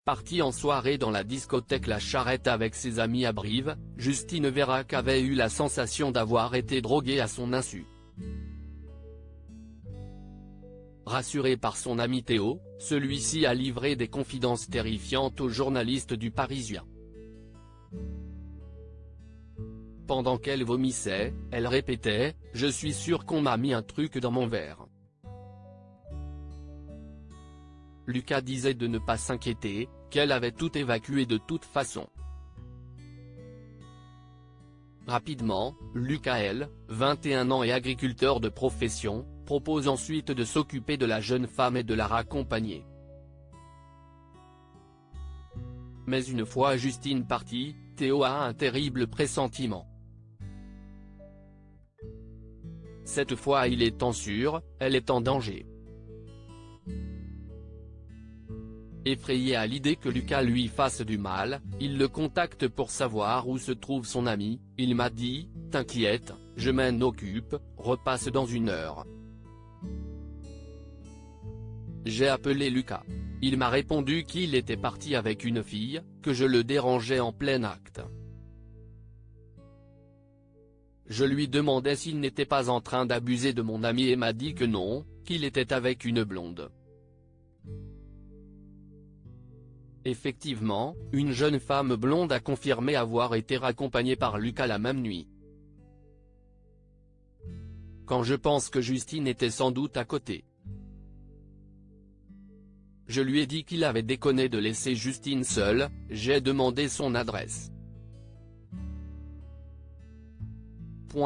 Partie en soirée dans la discothèque La Charrette avec ses amis à Brive, Justine Vérac avait eu la sensation d'avoir été droguée à son insu. Rassuré par son ami Théo, celui-ci a livré des confidences terrifiantes aux journalistes du Parisien. Pendant qu'elle vomissait, elle répétait « Je suis sûre qu'on m'a mis un truc dans mon verre ». Lucas disait de ne pas s'inquiéter, qu'elle avait tout évacué de toute façon. Rapidement, Lucas, 21 ans et agriculteur de profession, propose ensuite de s'occuper de la jeune femme et de la raccompagner. Mais une fois Justine partie, Théo a un terrible pressentiment. Cette fois il est en sûr, elle est en danger. Effrayé à l'idée que Lucas lui fasse du mal, il le contacte pour savoir où se trouve son ami. Il m'a dit « T'inquiète, je m'en occupe, repasse dans 1 heure ». J'ai appelé Lucas. Il m'a répondu qu'il était parti avec une fille, que je le dérangeais en plein acte. Je lui demandais s'il n'était pas en train d'abuser de mon ami et m'a dit que non, qu'il était avec une blonde. Effectivement, une jeune femme blonde a confirmé avoir été raccompagnée par Lucas la même nuit. Quand je pense que Justine était sans doute à côté. Je lui ai dit qu'il avait déconné de laisser Justine seule, j'ai demandé son adresse.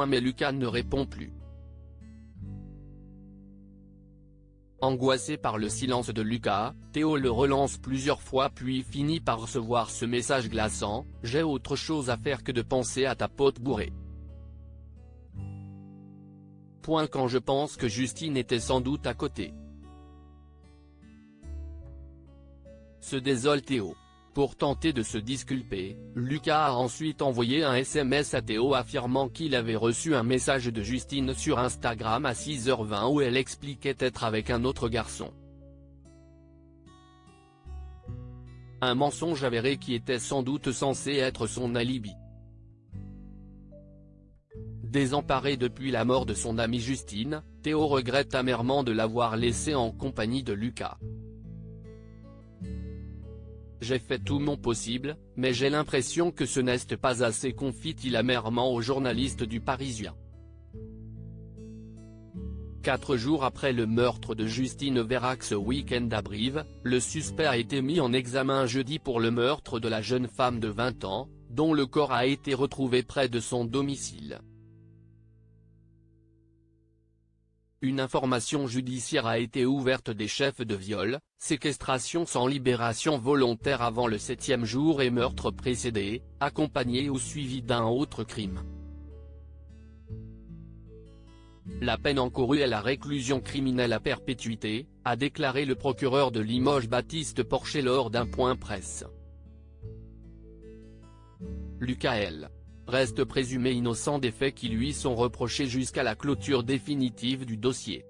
Mais Lucas ne répond plus. Angoissé par le silence de Lucas, Théo le relance plusieurs fois puis finit par recevoir ce message glaçant « J'ai autre chose à faire que de penser à ta pote bourrée ». Quand je pense que Justine était sans doute à côté. Se désole Théo. Pour tenter de se disculper, Lucas a ensuite envoyé un SMS à Théo affirmant qu'il avait reçu un message de Justine sur Instagram à 6h20 où elle expliquait être avec un autre garçon. Un mensonge avéré qui était sans doute censé être son alibi. Désemparé depuis la mort de son amie Justine, Théo regrette amèrement de l'avoir laissée en compagnie de Lucas. J'ai fait tout mon possible, mais j'ai l'impression que ce n'est pas assez, confie-t-il amèrement aux journalistes du Parisien. 4 jours après le meurtre de Justine Vérac ce week-end à Brive, le suspect a été mis en examen jeudi pour le meurtre de la jeune femme de 20 ans, dont le corps a été retrouvé près de son domicile. Une information judiciaire a été ouverte des chefs de viol, séquestration sans libération volontaire avant le 7e jour et meurtre précédé, accompagné ou suivi d'un autre crime. La peine encourue est la réclusion criminelle à perpétuité, a déclaré le procureur de Limoges Baptiste Porcher lors d'un point presse. Lucas reste présumé innocent des faits qui lui sont reprochés jusqu'à la clôture définitive du dossier.